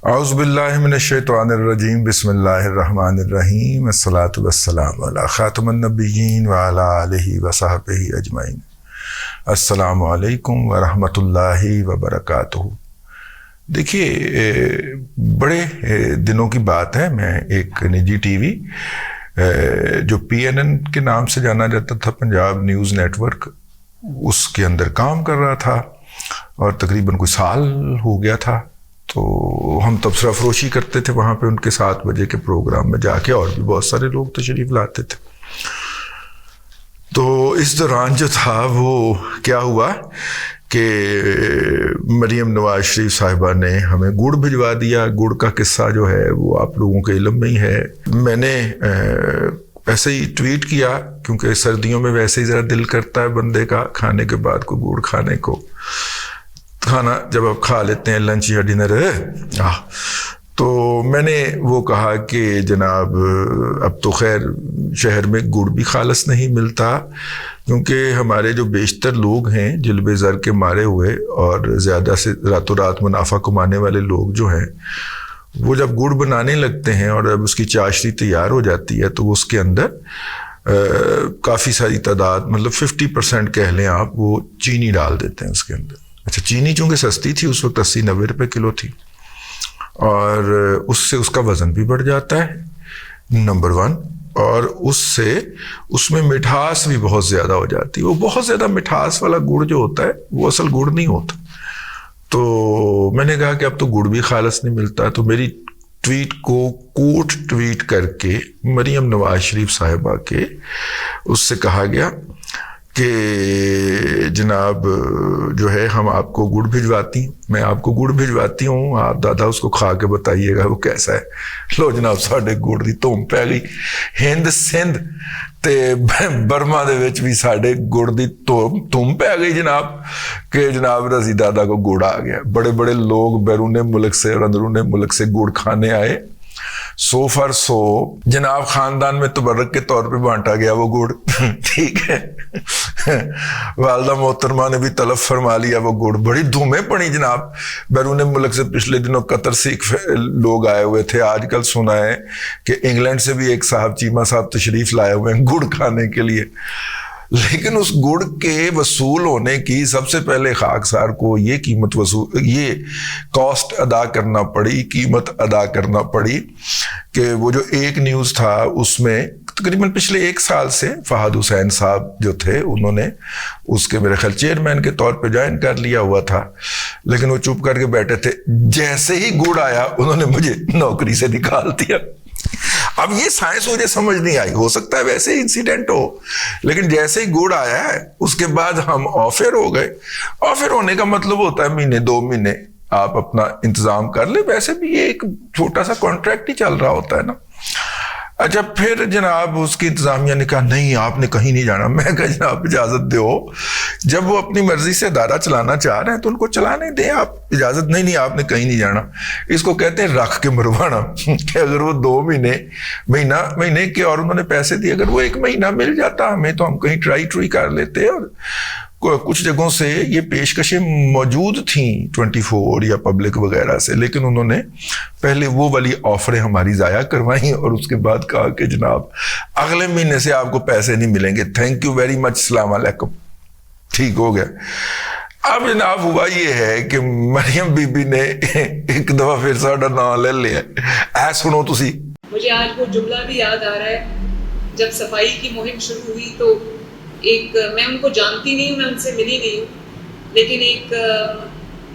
اعوذ باللہ من الشیطان الرجیم بسم اللہ الرحمن الرحیم الصلاۃ والسلام علی خاتم النبیین وعلی آلہ وصحبہ اجمعین۔ السلام علیکم ورحمۃ اللہ وبرکاتہ۔ دیکھیے، بڑے دنوں کی بات ہے، میں ایک نجی ٹی وی جو PNN کے نام سے جانا جاتا تھا، پنجاب نیوز نیٹ ورک، اس کے اندر کام کر رہا تھا اور تقریباً کوئی سال ہو گیا تھا۔ تو ہم تبصرہ فروشی کرتے تھے وہاں پہ ان کے 7 بجے کے پروگرام میں جا کے، اور بھی بہت سارے لوگ تشریف لاتے تھے۔ تو اس دوران جو تھا وہ کیا ہوا کہ مریم نواز شریف صاحبہ نے ہمیں گڑ بھجوا دیا۔ گڑ کا قصہ جو ہے وہ آپ لوگوں کے علم میں ہی ہے۔ میں نے ایسے ہی ٹویٹ کیا، کیونکہ سردیوں میں ویسے ہی ذرا دل کرتا ہے بندے کا کھانے کے بعد کو گڑ کھانے کو۔ کھانا جب آپ کھا لیتے ہیں، لنچ یا ڈنر تو میں نے وہ کہا کہ جناب اب تو خیر شہر میں گڑ بھی خالص نہیں ملتا، کیونکہ ہمارے جو بیشتر لوگ ہیں جلب زر کے مارے ہوئے اور زیادہ سے راتوں رات منافع کمانے والے لوگ جو ہیں، وہ جب گڑ بنانے لگتے ہیں اور جب اس کی چاشنی تیار ہو جاتی ہے تو اس کے اندر کافی ساری تعداد، مطلب 50% کہہ لیں آپ، وہ چینی ڈال دیتے ہیں اس کے اندر۔ اچھا، چینی چونکہ سستی تھی اس وقت، 80-90 روپے کلو تھی، اور اس سے اس کا وزن بھی بڑھ جاتا ہے نمبر 1، اور اس میں مٹھاس بھی بہت زیادہ ہو جاتی ہے۔ وہ بہت زیادہ مٹھاس والا گڑ جو ہوتا ہے وہ اصل گڑ نہیں ہوتا۔ تو میں نے کہا کہ اب تو گڑ بھی خالص نہیں ملتا، تو میری ٹویٹ کو کوٹ ٹویٹ کر کے مریم نواز شریف صاحبہ کے اس سے کہا گیا کہ جناب جو ہے ہم آپ کو گڑ بھجواتی ہیں، میں آپ کو گڑ بھجواتی ہوں، آپ دادا اس کو کھا کے بتائیے گا وہ کیسا ہے۔ لو جناب، ساڈے گڑ دی تم پی گئی، ہند سندھ تے برما دے وچ بھی ساڈے گڑ دی تم پی گئی جناب، کہ جناب رضی دادا کو گڑ آ گیا۔ بڑے بڑے لوگ بیرون ملک سے اور اندرون ملک سے گڑ کھانے آئے۔ 100 جناب خاندان میں تبرک کے طور پہ بانٹا گیا وہ گڑ، ٹھیک ہے۔ والدہ محترمہ نے بھی طلب فرما لیا وہ گڑ۔ بڑی دھومیں پڑی جناب بیرون ملک سے۔ پچھلے دنوں قطر سے لوگ آئے ہوئے تھے، آج کل سنا ہے کہ انگلینڈ سے بھی ایک صاحب، چیمہ صاحب تشریف لائے ہوئے ہیں گڑ کھانے کے لیے۔ لیکن اس گڑ کے وصول ہونے کی سب سے پہلے خاکسار کو یہ کاسٹ ادا کرنا پڑی، قیمت ادا کرنا پڑی، کہ وہ جو ایک نیوز تھا اس میں تقریباً پچھلے 1 سال سے فہد حسین صاحب جو تھے، انہوں نے اس کے میرے خیال چیئرمین کے طور پہ جوائن کر لیا ہوا تھا، لیکن وہ چپ کر کے بیٹھے تھے۔ جیسے ہی گڑ آیا انہوں نے مجھے نوکری سے نکال دیا۔ اب یہ سائنس مجھے سمجھ نہیں آئی، ہو سکتا ہے ویسے ہی انسیڈنٹ ہو، لیکن جیسے ہی گڑ آیا ہے اس کے بعد ہم آفر ہو گئے۔ آفر ہونے کا مطلب ہوتا ہے 1-2 مہینے آپ اپنا انتظام کر لیں، ویسے بھی یہ ایک چھوٹا سا کانٹریکٹ ہی چل رہا ہوتا ہے نا۔ اچھا، پھر جناب اس کی انتظامیہ نے کہا نہیں آپ نے کہیں نہیں جانا۔ میں کہا جناب اجازت دو، جب وہ اپنی مرضی سے ادارہ چلانا چاہ رہے ہیں تو ان کو چلانے دیں، آپ اجازت نہیں آپ نے کہیں نہیں جانا۔ اس کو کہتے ہیں رکھ کے مروانا، کہ اگر وہ 2 مہینے کے اور انہوں نے پیسے دیے، اگر وہ 1 مہینہ مل جاتا ہمیں تو ہم کہیں ٹرائی کر لیتے۔ اور کچھ جگہوں سے یہ پیشکشیں موجود تھیں 24 یا پبلک وغیرہ سے، لیکن انہوں نے پہلے وہ والی آفریں ہماری ضائع کروائیں اور اس کے بعد کہا کہ جناب اگلے مہینے سے آپ کو پیسے نہیں ملیں گے، تھینک یو ویری مچ، السلام علیکم۔ ٹھیک ہو گیا۔ اب جناب ہوا یہ ہے کہ مریم بی بی نے ایک دفعہ پھر ساڈا نام لے لیا۔ اے سنو تسی، مجھے آج وہ جملہ بھی یاد آ رہا ہے، جب صفائی کی مہم شروع ہوئی تو میں ان کو جانتی نہیں ہوں، میں ان سے ملی نہیں ہوں، لیکن ایک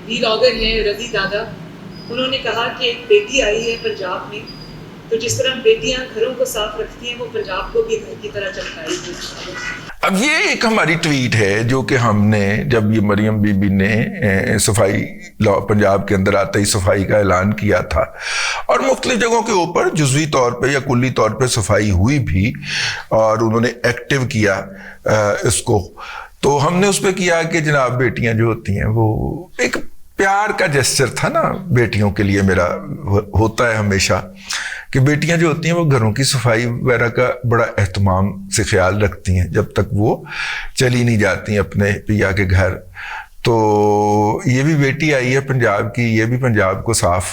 ولاگر ہیں رضی دادا، انہوں نے کہا کہ ایک بیٹی آئی ہے پنجاب میں، تو جس طرح بیٹیاں گھروں کو صاف رکھتی ہیں وہ پنجاب کو بھی گھر کی طرح چمکائے گی۔ اب یہ ایک ہماری ٹویٹ ہے جو کہ ہم نے، جب یہ مریم بی بی نے صفائی پنجاب کے اندر آتے ہی صفائی کا اعلان کیا تھا، اور مختلف جگہوں کے اوپر جزوی طور پہ یا کلی طور پہ صفائی ہوئی بھی، اور انہوں نے ایکٹیو کیا اس کو، تو ہم نے اس پہ کیا کہ جناب بیٹیاں جو ہوتی ہیں وہ ایک پیار کا جسچر تھا نا بیٹیوں کے لیے، میرا ہوتا ہے ہمیشہ کہ بیٹیاں جو ہوتی ہیں وہ گھروں کی صفائی وغیرہ کا بڑا اہتمام سے خیال رکھتی ہیں جب تک وہ چلی نہیں جاتی اپنے پیا کے گھر۔ تو یہ بھی بیٹی آئی ہے پنجاب کی، یہ بھی پنجاب کو صاف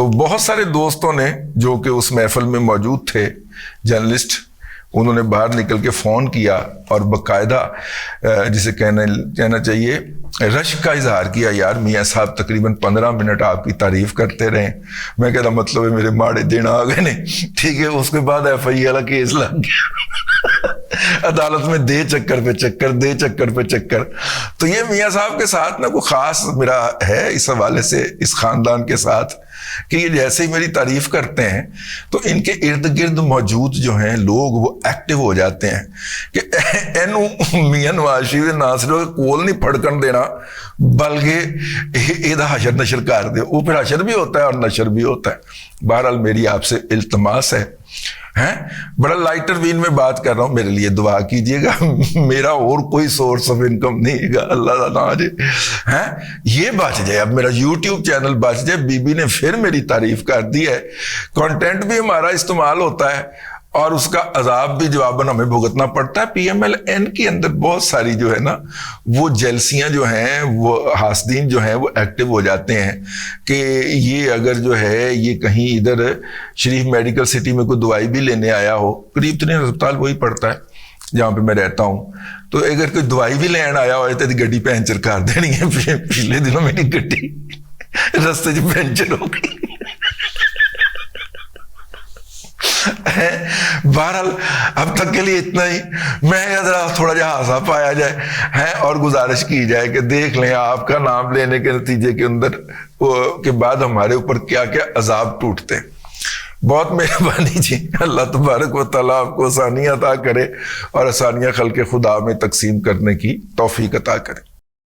تو بہت سارے دوستوں نے جو کہ اس محفل میں موجود تھے جرنلسٹ، انہوں نے باہر نکل کے فون کیا اور باقاعدہ جسے کہنا چاہیے رشک کا اظہار کیا، یار میاں صاحب تقریباً 15 منٹ آپ کی تعریف کرتے رہے. میں کہتا مطلب ہے میرے ماڑے دن آ گئے نے. ٹھیک ہے، اس کے بعد FI والا کیس لگ گیا عدالت میں، دے چکر پہ چکر، دے چکر پہ چکر. تو یہ میاں صاحب کے ساتھ نا کوئی خاص میرا ہے اس حوالے سے، اس خاندان کے ساتھ، کہ یہ جیسے ہی میری تعریف کرتے ہیں تو ان کے ارد گرد موجود جو ہیں لوگ وہ ایکٹیو ہو جاتے ہیں کہ اینو میاں نواز شریف نہ صرف کول نہیں پھڑکن دینا بلکہ یہ حشر نشر کر دے. وہ پھر حشر بھی ہوتا ہے اور نشر بھی ہوتا ہے. بہرحال میری آپ سے التماس ہے، بڑا لائٹر وین میں بات کر رہا ہوں، میرے لیے دعا کیجئے گا. میرا اور کوئی سورس آف انکم نہیں گا، اللہ تعالیٰ یہ بچ جائے. اب میرا YouTube چینل بچ جائے. بی بی نے پھر میری تعریف کر دی ہے، کانٹینٹ بھی ہمارا استعمال ہوتا ہے اور اس کا عذاب بھی جواباً ہمیں بھگتنا پڑتا ہے. PMLN کے اندر بہت ساری جو ہے نا وہ جیلسیاں جو ہیں، وہ حاسدین جو ہیں وہ ایکٹیو ہو جاتے ہیں کہ یہ اگر جو ہے یہ کہیں ادھر شریف میڈیکل سٹی میں کوئی دوائی بھی لینے آیا ہو، قریب ترین ہسپتال وہی پڑتا ہے جہاں پہ میں رہتا ہوں، تو اگر کوئی دوائی بھی لین آیا ہو تو گڈی پینچر کر دینی ہے. پچھلے دنوں میری گڈی رستے سے پینچر ہو گئی. بہرحال اب تک کے لیے اتنا ہی. میں ذرا تھوڑا جہا ہاسا پایا جائے اور گزارش کی جائے کہ دیکھ لیں آپ کا نام لینے کے نتیجے کے اندر کے بعد ہمارے اوپر کیا کیا عذاب ٹوٹتے. بہت مہربانی جی. اللہ تبارک و تعالیٰ آپ کو آسانیاں عطا کرے اور آسانیاں خلق خدا میں تقسیم کرنے کی توفیق عطا کرے.